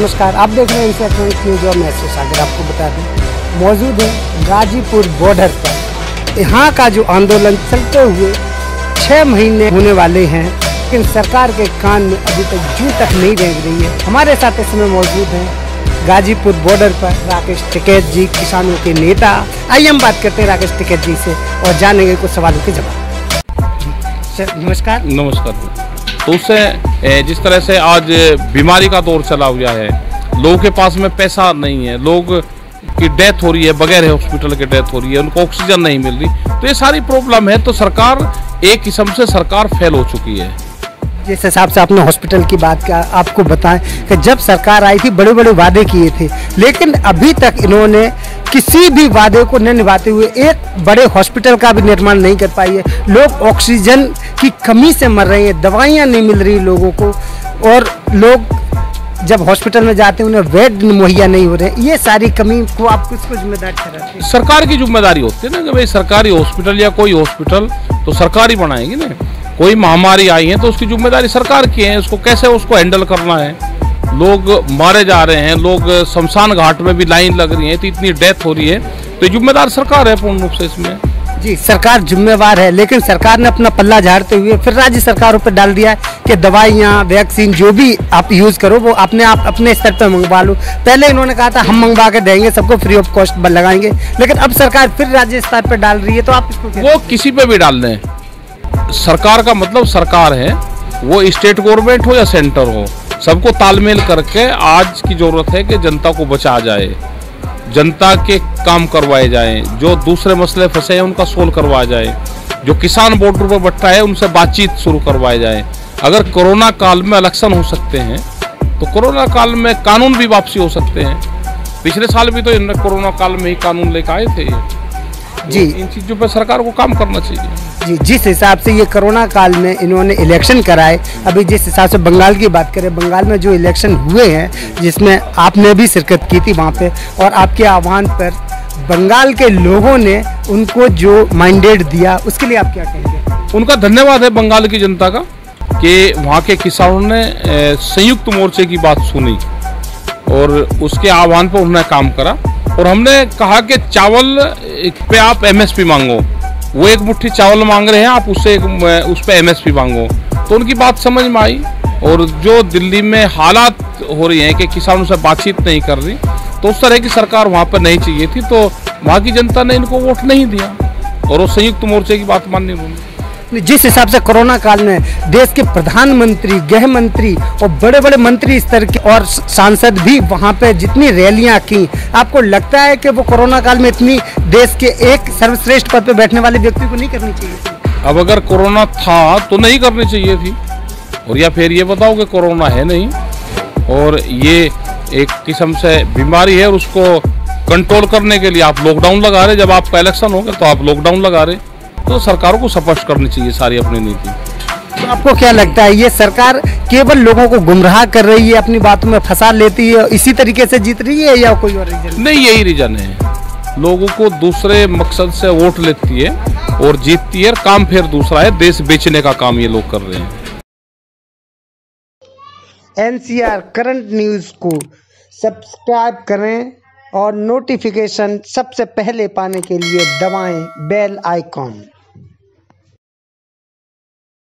नमस्कार, आप देख रहे हैं इंटरनेट न्यूज और मैं सागर। आपको बता दें मौजूद है गाजीपुर बॉर्डर पर। यहाँ का जो आंदोलन चलते हुए 6 महीने होने वाले हैं, लेकिन सरकार के कान में अभी तक जू तक नहीं रेंग रही है। हमारे साथ इस समय मौजूद हैं गाजीपुर बॉर्डर पर राकेश टिकैत जी, किसानों के नेता। आइए हम बात करते हैं राकेश टिकैत जी से और जानेंगे कुछ सवालों के जवाब। सर नमस्कार। नमस्कार। तो उससे जिस तरह से आज बीमारी का दौर चला हुआ है, लोगों के पास में पैसा नहीं है, लोग की डेथ हो रही है, बगैर हॉस्पिटल के डेथ हो रही है, उनको ऑक्सीजन नहीं मिल रही, तो ये सारी प्रॉब्लम है। तो सरकार एक किस्म से सरकार फेल हो चुकी है। जिस हिसाब से आपने हॉस्पिटल की बात किया, आपको बताएं कि जब सरकार आई थी बड़े बड़े वादे किए थे, लेकिन अभी तक इन्होंने किसी भी वादे को न निभाते हुए एक बड़े हॉस्पिटल का भी निर्माण नहीं कर पाई है। लोग ऑक्सीजन की कमी से मर रहे हैं, दवाइयाँ नहीं मिल रही लोगों को, और लोग जब हॉस्पिटल में जाते हैं उन्हें बेड मुहैया नहीं हो रहे। ये सारी कमी को आप किसको जिम्मेदार ठहराते हैं? सरकार की जिम्मेदारी होती है ना कि भाई सरकारी हॉस्पिटल या कोई हॉस्पिटल तो सरकार ही बनाएगी ना। कोई महामारी आई है तो उसकी जिम्मेदारी सरकार की है, उसको कैसे उसको हैंडल करना है। लोग मारे जा रहे हैं, लोग शमशान घाट में भी लाइन लग रही है, तो इतनी डेथ हो रही है, तो जिम्मेदार सरकार है पूर्ण रूप से इसमें। जी, सरकार जिम्मेवार है, लेकिन सरकार ने अपना पल्ला झाड़ते हुए फिर राज्य सरकारों पर डाल दिया है कि दवाइयाँ, वैक्सीन जो भी आप यूज़ करो वो अपने स्तर पर मंगवा लो। पहले इन्होंने कहा था हम मंगवा के देंगे, सबको फ्री ऑफ कॉस्ट लगाएंगे, लेकिन अब सरकार फिर राज्य स्तर पर डाल रही है। तो आप इसको वो किसी पे भी डाल दें, सरकार का मतलब सरकार है, वो स्टेट गवर्नमेंट हो या सेंटर हो, सबको तालमेल करके आज की जरूरत है कि जनता को बचाया जाए, जनता के काम करवाए जाएं, जो दूसरे मसले फंसे हैं उनका सोल्व करवाया जाए, जो किसान बॉर्डर पर बैठा है उनसे बातचीत शुरू करवाए जाए। अगर कोरोना काल में इलेक्शन हो सकते हैं तो कोरोना काल में कानून भी वापसी हो सकते हैं। पिछले साल भी तो इन कोरोना काल में ही कानून लेकर आए थे जी। इन चीज़ों पर सरकार को काम करना चाहिए जी। जिस हिसाब से ये कोरोना काल में इन्होंने इलेक्शन कराए, अभी जिस हिसाब से बंगाल की बात करें, बंगाल में जो इलेक्शन हुए हैं जिसमें आपने भी शिरकत की थी वहाँ पे, और आपके आह्वान पर बंगाल के लोगों ने उनको जो मैंडेट दिया, उसके लिए आप क्या कहेंगे? उनका धन्यवाद है बंगाल की जनता का कि वहाँ के किसानों ने संयुक्त मोर्चे की बात सुनी और उसके आह्वान पर उन्होंने काम करा। और हमने कहा कि चावल पे आप MSP मांगो, वो एक मुट्ठी चावल मांग रहे हैं, आप उससे उस पे MSP मांगो, तो उनकी बात समझ में आई। और जो दिल्ली में हालात हो रही हैं कि किसानों से बातचीत नहीं कर रही, तो उस तरह की सरकार वहाँ पर नहीं चाहिए थी, तो वहाँ की जनता ने इनको वोट नहीं दिया और वो संयुक्त मोर्चे की बात माननी उन्होंने। जिस हिसाब से कोरोना काल में देश के प्रधानमंत्री, गृह मंत्री और बड़े बड़े मंत्री स्तर के और सांसद भी वहाँ पे जितनी रैलियाँ की, आपको लगता है कि वो कोरोना काल में इतनी देश के एक सर्वश्रेष्ठ पद पे बैठने वाले व्यक्ति को नहीं करनी चाहिए थी? अब अगर कोरोना था तो नहीं करनी चाहिए थी, और या फिर ये बताओ कि कोरोना है नहीं और ये एक किस्म से बीमारी है और उसको कंट्रोल करने के लिए आप लॉकडाउन लगा रहे। जब आपका इलेक्शन होगा तो आप लॉकडाउन लगा रहे, तो सरकारों को स्पष्ट करनी चाहिए सारी अपनी नीति। तो आपको क्या लगता है ये सरकार केवल लोगों को गुमराह कर रही है, अपनी बातों में फंसा लेती है, इसी तरीके से जीत रही है, या कोई और रीजन? नहीं, यही रीजन है। लोगों को दूसरे मकसद से वोट लेती है और जीतती है, काम फिर दूसरा है, देश बेचने का काम ये लोग कर रहे हैं। NCR करंट न्यूज को सब्सक्राइब करें और नोटिफिकेशन सबसे पहले पाने के लिए दबाएं बेल आइकॉन।